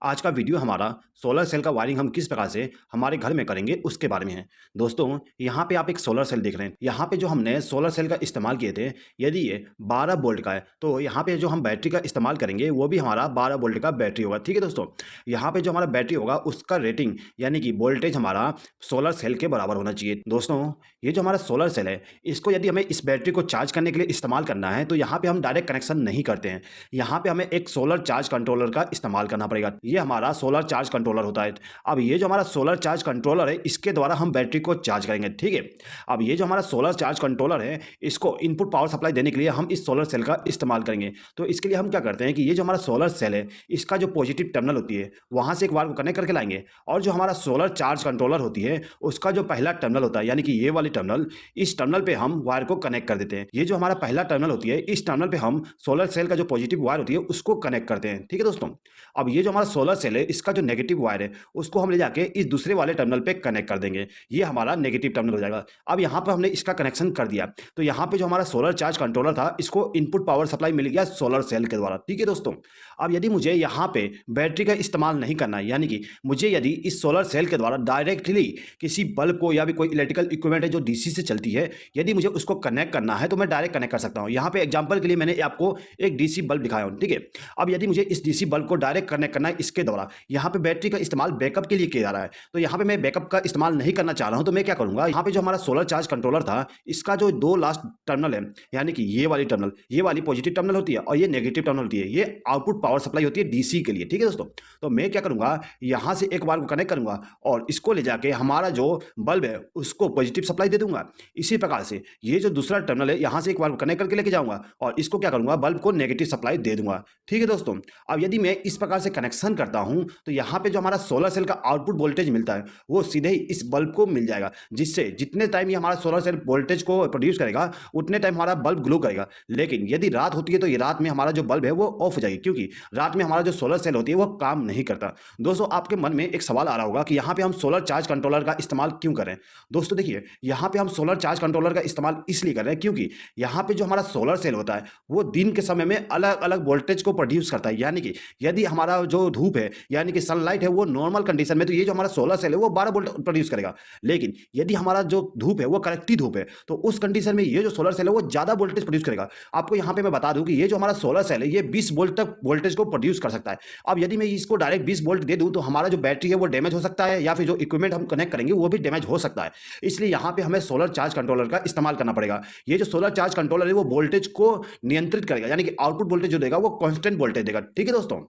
आज का वीडियो हमारा सोलर सेल का वायरिंग हम किस प्रकार से हमारे घर में करेंगे उसके बारे में है। दोस्तों, यहाँ पे आप एक सोलर सेल देख रहे हैं। यहाँ पे जो हमने सोलर सेल का इस्तेमाल किए थे, यदि ये 12 वोल्ट का है तो यहाँ पे जो हम बैटरी का इस्तेमाल करेंगे वो भी हमारा 12 वोल्ट का बैटरी होगा। ठीक है दोस्तों, यहाँ पे जो हमारा बैटरी होगा उसका रेटिंग यानी कि वोल्टेज हमारा सोलर सेल के बराबर होना चाहिए। दोस्तों, ये जो हमारा सोलर सेल है इसको यदि हमें इस बैटरी को चार्ज करने के लिए इस्तेमाल करना है तो यहाँ पे हम डायरेक्ट कनेक्शन नहीं करते हैं। यहाँ पे हमें एक सोलर चार्ज कंट्रोलर का इस्तेमाल करना पड़ेगा। ये हमारा सोलर चार्ज कंट्रोलर होता है। अब ये जो हमारा सोलर चार्ज कंट्रोलर है इसके द्वारा हम बैटरी को चार्ज करेंगे। ठीक है, अब ये जो हमारा सोलर चार्ज कंट्रोलर है इसको इनपुट पावर सप्लाई देने के लिए हम इस सोलर सेल का इस्तेमाल करेंगे। तो इसके लिए हम क्या करते हैं कि ये जो हमारा सोलर सेल है इसका जो पॉजिटिव टर्मिनल होती है वहां से एक वायर को कनेक्ट करके लाएंगे, और जो हमारा सोलर चार्ज कंट्रोलर होती है उसका जो पहला टर्मिनल होता है यानी कि ये वाली टर्मिनल, इस टर्मिनल पे हम वायर को कनेक्ट कर देते हैं। ये जो हमारा पहला टर्मिनल होती है इस टर्मिनल पे हम सोलर सेल का जो पॉजिटिव वायर होती है उसको कनेक्ट करते हैं। ठीक है दोस्तों, अब ये जो हमारा सोलर सेल है इसका जो नेगेटिव वायर है उसको हम ले जाके इस दूसरे वाले टर्मिनल पे कनेक्ट कर देंगे। ये हमारा नेगेटिव टर्मिनल हो जाएगा। अब यहाँ पर हमने इसका कनेक्शन कर दिया तो यहाँ पे जो हमारा सोलर चार्ज कंट्रोलर था इसको इनपुट पावर सप्लाई मिल गया सोलर सेल के द्वारा। ठीक है दोस्तों, अब यदि मुझे यहाँ पे बैटरी का इस्तेमाल नहीं करना है, यानी कि मुझे यदि इस सोलर सेल के द्वारा डायरेक्टली किसी बल्ब को या भी कोई इलेक्ट्रिकल इक्विपमेंट है जो डीसी से चलती है, यदि मुझे उसको कनेक्ट करना है तो मैं डायरेक्ट कनेक्ट कर सकता हूँ। यहाँ पे एग्जांपल के लिए मैंने आपको एक डीसी बल्ब दिखाया हूँ। ठीक है, अब यदि मुझे इस डीसी बल्ब को डायरेक्ट कनेक्ट करना है इसके द्वारा, यहाँ पे बैटरी का इस्तेमाल बैकअप के लिए किया जा रहा है, तो यहाँ पे मैं बैकअप का इस्तेमाल नहीं करना चाह रहा हूँ, तो मैं क्या करूँगा, यहाँ पे जो हमारा सोलर चार्ज कंट्रोलर था इसका जो दो लास्ट टर्मिनल है यानी कि ये वाली टर्मिनल, ये वाली पॉजिटिव टर्मिनल होती है और ये नेगेटिव टर्मिनल होती है, ये आउटपुट पावर सप्लाई होती है डीसी के लिए। ठीक है दोस्तों, तो मैं क्या करूँगा, यहाँ से एक बार को कनेक्ट करूँगा और इसको ले जाके हमारा जो बल्ब है उसको पॉजिटिव सप्लाई दे दूंगा। इसी प्रकार से ये जो दूसरा टर्मिनल है यहाँ से एक बार कनेक्ट करके लेके जाऊंगा और इसको क्या करूंगा, बल्ब को नेगेटिव सप्लाई दे दूंगा। ठीक है दोस्तों, अब यदि मैं इस प्रकार से कनेक्शन करता हूं तो यहाँ पे जो हमारा सोलर सेल का आउटपुट वोल्टेज मिलता है वो सीधे ही इस बल्ब को मिल जाएगा, जिससे जितने टाइम ये हमारा सोलर सेल वोल्टेज को प्रोड्यूस करेगा उतने टाइम हमारा बल्ब ग्लो करेगा। लेकिन यदि रात होती है तो ये रात में हमारा जो बल्ब है वो ऑफ हो जाएगी, क्योंकि रात में हमारा जो सोलर सेल होती है वो काम नहीं करता। दोस्तों, आपके मन में एक सवाल आ रहा होगा कि यहाँ पे हम सोलर चार्ज कंट्रोलर का इस्तेमाल क्यों करें। दोस्तों देखिए, यहाँ पे हम सोलर चार्ज कंट्रोलर का इस्तेमाल इसलिए कर रहे हैं क्योंकि यहाँ पे जो हमारा सोलर सेल होता है वो दिन के समय में अलग अलग वोल्टेज को प्रोड्यूस करता है। यानी कि यदि हमारा जो धूप है यानी कि सनलाइट है वो नॉर्मल कंडीशन में, तो ये जो हमारा सोलर सेल है वो 12 वोल्ट प्रोड्यूस करेगा। लेकिन यदि हमारा जो धूप है वो कड़कती धूप है तो उस कंडीशन में ये जो सोलर सेल है वो ज्यादा वोल्टेज प्रोड्यूस करेगा। आपको यहाँ पे मैं बता दूं कि ये जो हमारा सोलर सेल है ये 20 वोल्ट तक वोल्टेज को प्रोड्यूस कर सकता है। अब यदि मैं इसको डायरेक्ट 20 वोल्ट दे दूं तो हमारा जो बैटरी है वो डैमेज हो सकता है, या फिर जो इक्विपमेंट हम कनेक्ट करेंगे वो भी डैमेज हो सकता है। इसलिए यहाँ पे हमें सोलर चार्ज कंट्रोलर का इस्तेमाल करना पड़ेगा। ये जो सोलर चार्ज कंट्रोलर है वो वोल्टेज को नियंत्रित करेगा, यानी कि आउटपुट वोल्टेज जो देगा वो कांस्टेंट वोल्टेज देगा। ठीक है दोस्तों,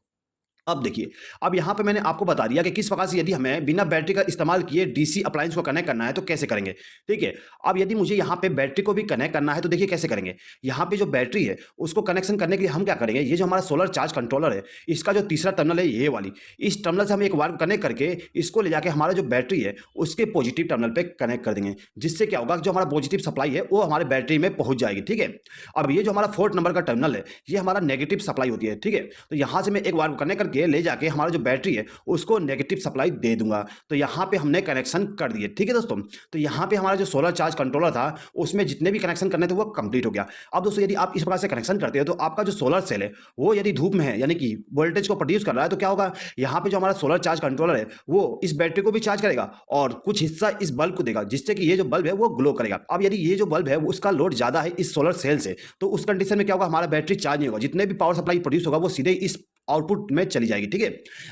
अब देखिए, अब यहाँ पे मैंने आपको बता दिया कि किस प्रकार से यदि हमें बिना बैटरी का इस्तेमाल किए डीसी अप्लायंस को कनेक्ट करना है तो कैसे करेंगे। ठीक है, अब यदि मुझे यहाँ पे बैटरी को भी कनेक्ट करना है तो देखिए कैसे करेंगे। यहाँ पे जो बैटरी है उसको कनेक्शन करने के लिए हम क्या करेंगे, ये जो हमारा सोलर चार्ज कंट्रोलर है इसका जो तीसरा टर्मिनल है ये वाली, इस टर्मिनल से हम एक बार कनेक्ट करके इसको ले जाके हमारा जो बैटरी है उसके पॉजिटिव टर्मिनल पे कनेक्ट कर देंगे, जिससे क्या होगा, जो हमारा पॉजिटिव सप्लाई है वो हमारे बैटरी में पहुंच जाएगी। ठीक है, अब ये जो हमारा 4th नंबर का टर्मिनल है ये हमारा नेगेटिव सप्लाई होती है। ठीक है, तो यहाँ से मैं एक बार कनेक्ट करके ले जाके हमारा जो बैटरी है उसको नेगेटिव सप्लाई दे दूंगा। तो यहां पे हमने कनेक्शन कर दिए। ठीक है दोस्तों, तो यहां पे हमारा जो सोलर चार्ज कंट्रोलर था उसमें जितने भी कनेक्शन करने थे वो कंप्लीट हो गया। अब दोस्तों, यदि आप इस प्रकार से कनेक्शन करते हो तो आपका जो सोलर सेल है वो यदि धूप में है यानी कि वोल्टेज को प्रोड्यूस कर रहा है तो क्या होगा, यहां पे जो हमारा सोलर चार्ज कंट्रोलर है वो इस बैटरी को भी चार्ज करेगा और कुछ हिस्सा इस बल्ब को देगा, जिससे कि ये जो बल्ब है वो ग्लो करेगा। अब यदि ये जो बल्ब है उसका लोड ज्यादा है इस सोलर सेल से, तो उस कंडीशन में क्या होगा, हमारा बैटरी चार्ज नहीं होगा, जितने भी पावर सप्लाई प्रोड्यूस होगा वो सीधे इस आउटपुट में चली जाएगी। ठीक है,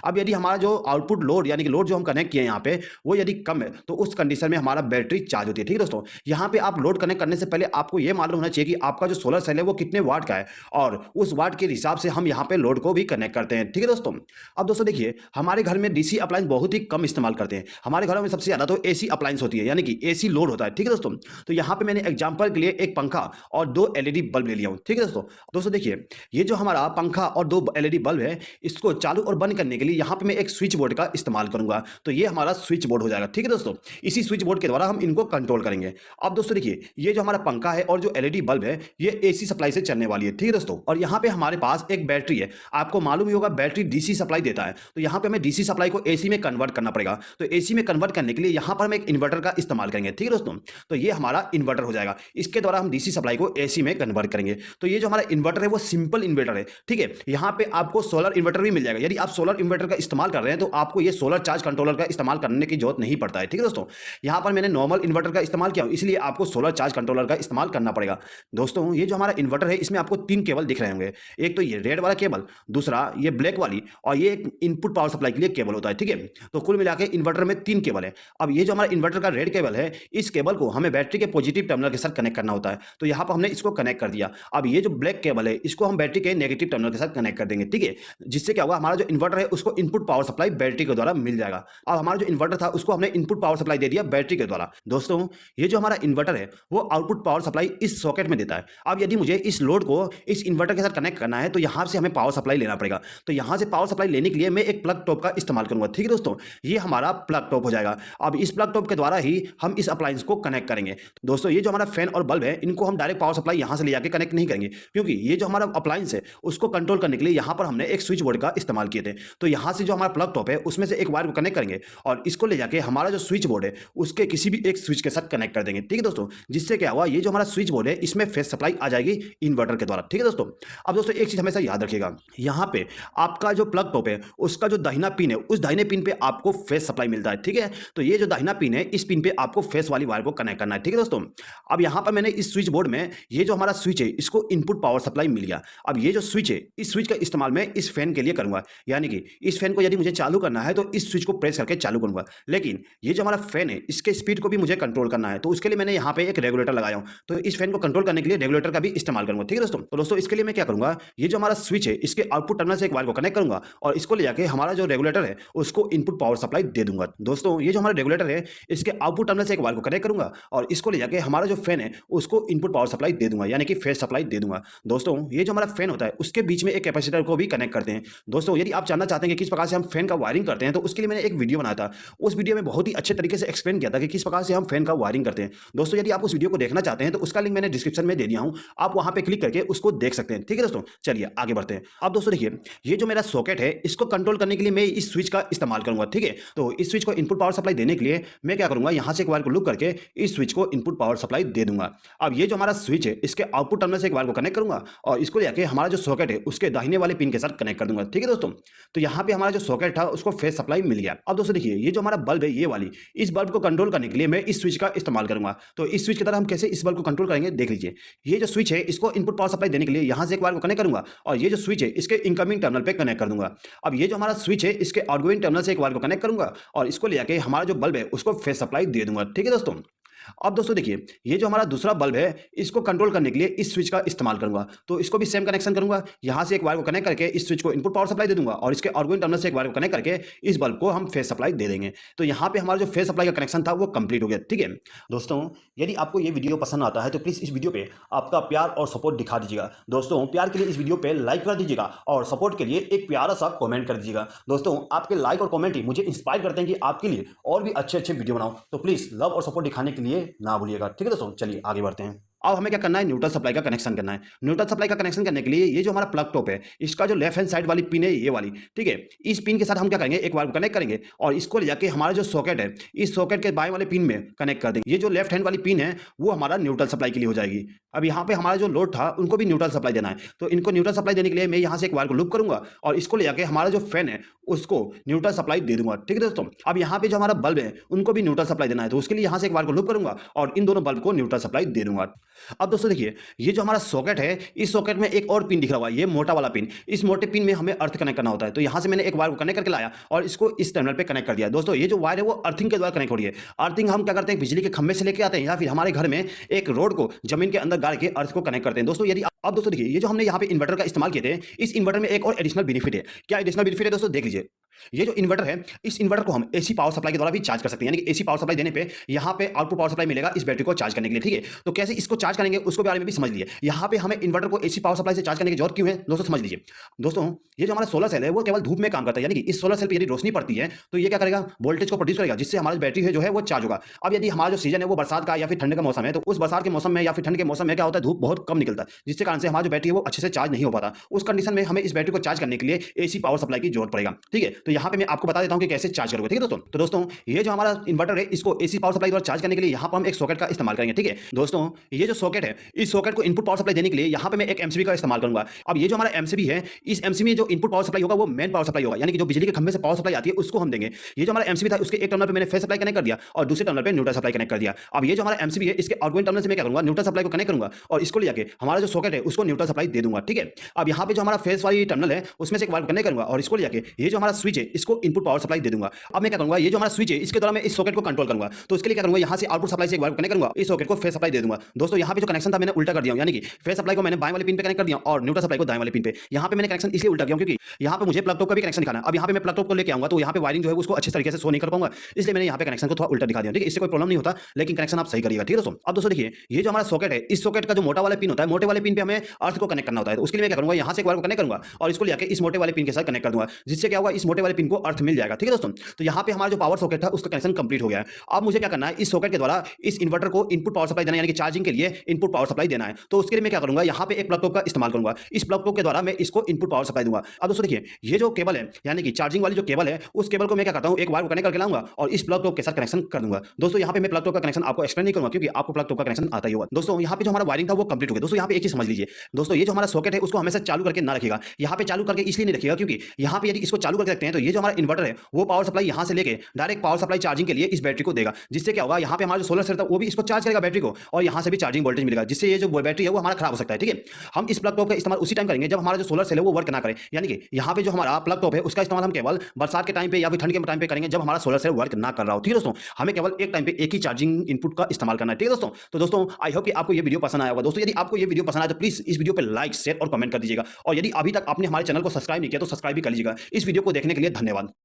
अब यदि हमारा जो आउटपुट लोड यानी कि लोड जो हम कनेक्ट किए यहाँ पे वो यदि कम है तो उस कंडीशन में हमारा बैटरी चार्ज होती है। ठीक है दोस्तों, यहाँ पे आप लोड कनेक्ट करने से पहले आपको ये मालूम होना चाहिए कि आपका जो सोलर सेल है वो कितने वाट का है, और उस वाट के हिसाब से हम यहाँ पे लोड को भी कनेक्ट करते हैं। ठीक है दोस्तों, अब दोस्तों देखिए, हमारे घर में डीसी अप्लायंस बहुत ही कम इस्तेमाल करते हैं। हमारे घरों में सबसे ज्यादा तो एसी अप्लायंस होती है, यानी कि एसी लोड होता है। ठीक है दोस्तों, तो यहाँ पे मैंने एग्जाम्पल के लिए एक पंखा और 2 एलईडी बल्ब ले लिया हूँ। ठीक है दोस्तों, देखिए, ये जो हमारा पंखा और 2 एलईडी बल्ब है इसको चालू और बंद करने के लिए यहाँ पे मैं एक स्विच बोर्ड का इस्तेमाल करूंगा। तो ये हमारा स्विच बोर्ड हो जाएगा। ठीक है दोस्तों, इसी स्विच बोर्ड के द्वारा हम इनको कंट्रोल करेंगे। अब दोस्तों देखिए, ये जो हमारा पंखा है और जो एलईडी बल्ब है ये एसी सप्लाई से चलने वाली है। ठीक है दोस्तों, और यहाँ पे हमारे पास एक बैटरी है। आपको मालूम ही होगा बैटरी डीसी सप्लाई देता है, तो यहाँ पे हमें डीसी सप्लाई को एसी में कन्वर्ट करना पड़ेगा। तो एसी में कन्वर्ट करने के लिए यहाँ पर हम एक इन्वर्टर का इस्तेमाल करेंगे। ठीक है दोस्तों, तो ये हमारा इन्वर्टर हो जाएगा, इसके द्वारा हम डीसी सप्लाई को एसी में कन्वर्ट करेंगे। तो ये जो हमारा इन्वर्टर है वो सिंपल इन्वर्टर है। ठीक है, यहाँ पे आपको सोलर इन्वर्टर भी मिल जाएगा। यदि आप सोलर इन्वर्टर का इस्तेमाल कर रहे हैं तो आपको ये सोलर चार्ज कंट्रोलर का इस्तेमाल करने की जरूरत नहीं पड़ता है। ठीक है दोस्तों, यहाँ पर मैंने नॉर्मल इन्वर्टर का इस्तेमाल किया, इसलिए आपको सोलर चार्ज कंट्रोलर का इस्तेमाल करना पड़ेगा। दोस्तों ये जो हमारा इन्वर्टर है इसमें आपको 3 केबल दिख रहे होंगे। एक तो ये रेड वाला केबल, दूसरा ये ब्लैक वाली, और ये एक इनपुट पावर सप्लाई के लिए केबल होता है। ठीक है, तो कुल मिला के इन्वर्टर में 3 केबल है। अब ये जो हमारा इन्वर्टर का रेड केबल है, इस केबल को हमें बैटरी के पॉजिटिव टर्मिनल के साथ कनेक्ट करना होता है। तो यहाँ पर हमने इसको कनेक्ट कर दिया। अब ये जो ब्लैक केबल है इसको हम बैटरी के नेगेटिव टर्मिनल के साथ कनेक्ट कर देंगे। ठीक है, जिससे क्या होगा, हमारा जो इन्वर्टर है उसको इनपुट पावर सप्लाई बैटरी के द्वारा मिल जाएगा। अब हमारा जो इन्वर्टर था उसको हमने इनपुट पावर सप्लाई दे दिया बैटरी के द्वारा। दोस्तों ये जो हमारा इन्वर्टर है वो आउटपुट पावर सप्लाई इस सॉकेट में देता है। अब यदि मुझे इस लोड को इस इन्वर्टर के साथ कनेक्ट करना है तो यहाँ से हमें पावर सप्लाई लेना पड़ेगा। तो यहाँ से पावर सप्लाई लेने के लिए मैं एक प्लग टॉप का इस्तेमाल करूंगा। ठीक है दोस्तों, ये हमारा प्लग टॉप हो जाएगा। अब इस प्लग टॉप के द्वारा ही हम इस अप्लायंस को कनेक्ट करेंगे। दोस्तों ये जो हमारा फैन और बल्ब है इनको हम डायरेक्ट पावर सप्लाई यहाँ से ले जाकर कनेक्ट नहीं करेंगे, क्योंकि ये जो हमारा अप्लायंस है उसको कंट्रोल करने के लिए यहाँ पर हमने एक स्विच बोर्ड का इस्तेमाल किए थे। तो यहाँ से जो हमारा प्लग टॉप है उसमें से एक वायर को कनेक्ट करेंगे और इसको ले जाके हमारा जो स्विच बोर्ड है उसके किसी भी एक स्विच के साथ कनेक्ट कर देंगे। ठीक है दोस्तों, जिससे क्या हुआ, ये जो हमारा स्विच बोर्ड है इसमें फेस सप्लाई आ जाएगी इन्वर्टर के द्वारा। ठीक है दोस्तों, अब दोस्तों एक चीज हमेशा याद रखिएगा, यहाँ पे आपका जो प्लग टॉप है उसका जो दाहिना पिन है उस दाहिने पिन पे आपको फेस सप्लाई मिलता है। ठीक है, तो ये जो दाहिना पिन है इस पिन पे आपको फेस वाली वायर को कनेक्ट करना है। ठीक है दोस्तों, अब यहाँ पर मैंने इस स्विच बोर्ड में ये जो हमारा स्विच है इसको इनपुट पावर सप्लाई मिल गया। अब ये जो स्विच है इस स्विच का इस्तेमाल मैं इस फैन के लिए करूंगा, यानी कि इस फैन को यदि मुझे चालू करना है तो इस स्विच को प्रेस करके चालू करूंगा। लेकिन ये जो हमारा फैन है इसके स्पीड को भी मुझे कंट्रोल करना है, तो उसके लिए मैंने यहाँ पे एक रेगुलेटर लगाया हूँ। तो इस फैन को कंट्रोल करने के लिए रेगुलेटर का भी इस्तेमाल करूंगा। ठीक है दोस्तों, तो दोस्तों इसके लिए मैं क्या करूंगा, ये जो हमारा स्विच है इसके आउटपुट टर्मिनल से एक वायर को कनेक्ट करूंगा और इसको ले जाके हमारा जो रेगुलेटर है उसको इनपुट पावर सप्लाई दे दूंगा। दोस्तों ये जो हमारा रेगुलेटर है इसके आउटपुट टर्मिनल से एक वायर को कनेक्ट करूंगा और इसको ले जाके हमारा जो फैन है उसको इनपुट पावर सप्लाई दे दूंगा, यानी कि फेस सप्लाई दे दूंगा। दोस्तों ये जो हमारा फैन होता है उसके बीच में एक कैपेसिटर को भी कनेक्ट करते हैं। दोस्तों यदि आप जानना चाहते हैं कि किस प्रकार से हम फैन का वायरिंग करते हैं तो उसके लिए मैंने एक वीडियो बनाया था। उस वीडियो में बहुत ही अच्छे तरीके से एक्सप्लेन किया था कि किस प्रकार से हम फैन का वायरिंग करते हैं। दोस्तों यदि आप उस वीडियो को देखना चाहते हैं तो उसका लिंक मैंने डिस्क्रिप्शन में दे दिया हूं, आप वहां पे क्लिक करके उसको देख सकते हैं। ठीक है दोस्तों, चलिए आगे बढ़ते हैं। अब दोस्तों देखिए, ये जो मेरा सॉकेट है इसको कंट्रोल करने के लिए मैं इस स्विच का इस्तेमाल करूंगा। ठीक है, तो इस स्विच को इनपुट पावर सप्लाई देने के लिए मैं क्या करूंगा, यहां से एक वायर को लूप करके इस स्विच को इनपुट पावर सप्लाई दे दूंगा। अब ये जो हमारा स्विच है इसके आउटपुट टर्मिनल से एक वायर को कनेक्ट करूंगा और इसको लेके हमारा जो सॉकेट है उसके दाहिने वाले पिन के साथ कनेक्ट कर दूंगा। ठीक है दोस्तों, तो यहाँ पे हमारा जो सॉकेट था उसको फेस सप्लाई मिल गया। अब दोस्तों देखिए, ये जो हमारा बल्ब है ये वाली, इस बल्ब को कंट्रोल करने के लिए मैं इस स्विच का इस्तेमाल करूंगा। तो इस स्विच की तरह हम कैसे इस बल्ब को कंट्रोल करेंगे देख लीजिए। ये जो स्विच है इसको इनपुट पावर सप्लाई देने के लिए यहाँ से एक वायर को कनेक्ट करूंगा और ये जो स्विच है इसके इनकमिंग टर्मिनल पे कनेक्ट कर दूंगा। अब ये जो हमारा स्विच है इसके आउटगोइंग टर्मिनल से एक वायर को कनेक्ट करूंगा और इसको लेके हमारा जो बल्ब है उसको फेस सप्लाई दे दूंगा। ठीक है दोस्तों, अब दोस्तों देखिए, ये जो हमारा दूसरा बल्ब है इसको कंट्रोल करने के लिए इस स्विच का इस्तेमाल करूंगा। तो इसको भी सेम कनेक्शन करूंगा, यहां से एक वायर को कनेक्ट करके इस स्विच को इनपुट पावर सप्लाई दे दूंगा और इसके आउटगोइंग टर्मिनल से एक वायर को कनेक्ट करके इस बल्ब को हम फेस सप्लाई दे देंगे। तो यहाँ पे हमारा जो फेस सप्लाई का कनेक्शन था वो कंप्लीट हो गया। ठीक है दोस्तों, यदि आपको ये वीडियो पसंद आता है तो प्लीज़ इस वीडियो पे आपका प्यार और सपोर्ट दिखा दीजिएगा। दोस्तों प्यार के लिए इस वीडियो पे लाइक कर दीजिएगा और सपोर्ट के लिए एक प्यारा सा कॉमेंट कर दीजिएगा। दोस्तों आपके लाइक और कॉमेंट ही मुझे इंस्पायर करते हैं कि आपके लिए और भी अच्छे अच्छे वीडियो बनाऊं। तो प्लीज़ लव और सपोर्ट दिखाने के लिए ना भूलिएगा। ठीक है दोस्तों, चलिए आगे बढ़ते हैं। अब हमें क्या करना है, न्यूट्रल सप्लाई का कनेक्शन करना है। न्यूट्रल सप्लाई का कनेक्शन करने के लिए ये जो हमारा प्लग टॉप है इसका जो लेफ्ट हैंड साइड वाली पिन है ये वाली, ठीक है, इस पिन के साथ हम क्या करेंगे, एक वायर को कनेक्ट करेंगे और इसको ले जाके हमारा जो सॉकेट है इस सॉकेट के बाएं वाले पिन में कनेक्ट कर देंगे। ये जो लेफ्ट हैंड वाली पिन है वो हमारा न्यूट्रल सप्लाई के लिए हो जाएगी। अब यहाँ पे हमारा जो लोड था उनको भी न्यूट्रल सप्लाई देना है, तो इनको न्यूट्रल सप्लाई देने के लिए मैं यहाँ से एक वायर को लूप करूंगा और इसको ले जाके हमारा जो फैन है उसको न्यूट्रल सप्लाई दे दूंगा। ठीक है दोस्तों, अब यहाँ पे जो हमारा बल्ब है उनको भी न्यूट्रल सप्लाई देना है, तो उसके लिए यहाँ से एक वायर को लूप करूंगा और इन दोनों बल्ब को न्यूट्रल सप्लाई दे दूंगा। अब दोस्तों देखिए, ये जो हमारा सॉकेट है इस सॉकेट में एक और पिन दिख रहा हुआ है, ये मोटा वाला पिन। इस मोटे पिन में हमें अर्थ कनेक्ट करना होता है, तो यहाँ से मैंने एक वायर को कनेक्ट करके लाया और इसको इस टर्मिनल पे कनेक्ट कर दिया। दोस्तों ये जो वायर है वो अर्थिंग के द्वारा कनेक्ट हो रही है। अर्थिंग हम क्या करते हैं, बिजली के खंभे से लेके आते हैं या फिर हमारे घर में एक रोड को जमीन के अंदर गाड़ के अर्थ को कनेक्ट करते हैं। दोस्तों यदि अब दोस्तों देखिए, ये जो हमने यहाँ पे इन्वर्टर का इस्तेमाल किए थे, इस इन्वर्टर में एक और एडिशनल बेनिफिट है। क्या एडिशनल बेनिफिट है दोस्तों, देख लीजिए। ये जो इन्वर्टर है इस इन्वर्टर को हम एसी पावर सप्लाई के द्वारा भी चार्ज कर सकते हैं, यानी कि एसी पावर सप्लाई देने पे यहाँ पे आउटपुट पावर सप्लाई मिलेगा इस बैटरी को चार्ज करने के लिए। ठीक है, तो कैसे इसको चार्ज करेंगे उसको बारे में भी समझ लिए। यहाँ पे हमें इन्वर्टर को एसी पावर सप्लाई से चार्ज करने की जरूरत क्यों है दोस्तों, समझ लीजिए। दोस्तों ये जो हमारा सोलर सेल है वो केवल धूप में काम करता है, यानी कि इस सोलर सेल पर यदि रोशनी पड़ती है तो ये क्या करेगा, वोल्टेज को प्रोड्यूस करेगा, जिससे हमारी बैटरी है जो है वो चार्ज होगा। अब यदि हमारा जो सीजन है वो बरसात का या फिर ठंड का मौसम है, तो उस बरसात के मौसम में या फिर ठंड के मौसम में क्या होता है, धूप बहुत कम निकलता है, जिसके कारण से हमारी जो बैटरी है वो अच्छे से चार्ज नहीं हो पाता। उस कंडीशन में हमें इस बैटरी को चार्ज करने के लिए एसी पावर सप्लाई की जरूरत पड़ेगा। ठीक है, तो यहाँ पे मैं आपको बता देता हूँ कि कैसे चार्ज करोगे, ठीक है दोस्तों। तो दोस्तों ये जो हमारा इन्वर्टर है इसको एसी पावर सप्लाई द्वारा चार्ज करने के लिए यहाँ पर हम एक सॉकेट का इस्तेमाल करेंगे, ठीक है दोस्तों। ये जो सॉकेट है इस सॉकेट को इनपुट पावर सप्लाई देने के लिए यहाँ पे मैं एक एमसीबी का इस्तेमाल करूंगा। अब ये जो हमारा एमसीबी है इस एमसीबी में जो इनपुट पावर सप्लाई होगा वो मेन पावर सप्लाई होगा, यानी कि जो बिजली के खंभे से पावर सप्लाई आती है उसको हम देंगे। ये जो हमारा एमसीबी था उसके एक टर्मिनल पे मैंने फेस सप्लाई कनेक्ट कर दिया और दूसरे टर्मिनल पे न्यूट्रल सप्लाई कनेक्ट कर दिया। अब ये जो हमारा एमसीबी है इसके आउटगोइंग टर्मिनल से मैं क्या करूंगा, न्यूट्रल सप्लाई को कनेक्ट करूंगा और इसको लेके हमारा जो सॉकेट है उसको न्यूट्रल सप्लाई दे दूंगा, ठीक है। अब यहाँ पे जो हमारा फेस वाली टर्मिनल है उसमें से एक वायर कनेक्ट करूंगा और इसको लेके ये जो हमारा स्विच है इसको इनपुट पावर सप्लाई दे दूंगा। अब मैं क्या करूंगा, ये जो हमारा स्विच है इसके द्वारा मैं इस सॉकेट को कंट्रोल करूंगा। तो इसके लिए क्या करूंगा, यहाँ से आउटपुट सप्लाई से एक वायर कनेक्ट करूंगा, इस सॉकेट को फेस सप्लाई दे दूंगा। दोस्तों यहाँ पे जो कनेक्शन था मैंने उल्टा कर दिया, यानी कि फेस सप्लाई को मैंने बाएं वाले पिन पे कनेक्ट कर दिया और न्यूट्रल सप्लाई को दाएं वाले पिन पे। यहाँ पे मैंने कनेक्शन इसलिए उल्टा किया क्योंकि यहाँ पे मुझे प्लग टॉप का भी कनेक्शन दिखाना है। अब यहाँ पे मैं प्लग टॉप को लेके आऊंगा तो यहाँ पे वायरिंग जो है उसको अच्छे तरीके से शो नहीं कर पाऊंगा, इसलिए मैंने यहाँ पे कनेक्शन को थोड़ा उल्टा दिखा दिया, ठीक है। इससे कोई प्रॉब्लम नहीं होता, लेकिन कनेक्शन आप सही करिएगा, ठीक है दोस्तों। अब दोस्तों देखिए ये जो हमारा सॉकेट है इस सॉकेट का जो मोटा वाला पिन होता है, मोटे वाले पिन पे हमें अर्थ को कनेक्ट करना होता है। तो उसके लिए मैं क्या करूंगा, यहाँ से एक वायर को कनेक्ट करूंगा और इसको लेकर इस मोटे वाले पिन के साथ कनेक्ट कर दूंगा, जिससे क्या होगा इस मोटे वाले पिन को अर्थ मिल जाएगा, ठीक है दोस्तों। तो यहाँ पे हमारा जो पावर सॉकेट था उसका कनेक्शन कंप्लीट हो गया है। अब मुझे क्या करना है, इस सॉकेट के द्वारा इस इन्वर्टर को इनपुट पावर सप्लाई देना, यानी कि चार्जिंग के लिए इनपुट पावर सप्लाई देना है। तो उसके लिए मैं क्या करूंगा, यहाँ पे एक प्लग टॉप का इस्तेमाल करूंगा, इस प्लग टॉप के द्वारा मैं इसको इनपुट पावर सप्लाई दूंगा। अब दोस्तों देखिए ये जो केबल है यानी कि चार्जिंग वाली जो केबल है उस केबल को मैं क्या करता हूँ, एक वायर को कनेक्ट करके लाऊंगा और इस प्लग टॉप के साथ कनेक्शन कर दूंगा। दोस्तों यहाँ पे मैं प्लग टॉप का कनेक्शन आपको एक्सप्लेन नहीं करूंगा क्योंकि आपको प्लग टॉप का कनेक्शन आता ही होगा। दोस्तों यहाँ पे जो हमारा वायरिंग था वो कंप्लीट हो गया। दोस्तों यहाँ पे एक चीज समझ लीजिए, दोस्तों ये जो हमारा सॉकेट है उसको हमेशा चालू करके ना रखिएगा। यहाँ पे चालू करके इसलिए नहीं रखिएगा क्योंकि यहाँ पे यदि इसको चालू करके रखते हैं तो ये जो हमारा इन्वर्टर है वो पावर सप्लाई यहाँ से लेके डायरेक्ट पावर सप्लाई चार्जिंग के लिए इस बैटरी को देगा, जिससे क्या होगा यहाँ पे हमारा जो सोलर सेल था वो भी इसको चार्ज करेगा बैटरी को और यहाँ से भी चार्जिंग वोल्टेज मिलेगा, जिससे ये जो बैटरी है वो हमारा खराब हो सकता है, ठीक है। हम इस प्लग टॉप का इस्तेमाल उसी टाइम करेंगे जब हमारा जो सोलर सेल है वो वर्क ना करे, यानी कि यहाँ पे जो हमारा प्लग टॉप है उसका इस्तेमाल हम केवल बरसात के टाइम पे या फिर ठंड के टाइम पे करेंगे जब हमारा सोलर सेल वर्क ना कर रहा हो, ठीक है दोस्तों। हमें केवल एक टाइम पे एक ही चार्जिंग इनपुट का इस्तेमाल करना है, ठीक है दोस्तों। तो दोस्तों आई होप कि आपको ये वीडियो पसंद आया होगा। दोस्तों यदि आपको ये वीडियो पसंद आया तो प्लीज इस वीडियो पे लाइक शेयर और कमेंट कर दीजिएगा और यदि अभी तक आपने हमारे चैनल को सब्सक्राइब नहीं किया तो सब्सक्राइब भी कर लीजिएगा। इस वीडियो को देखने के लिए धन्यवाद।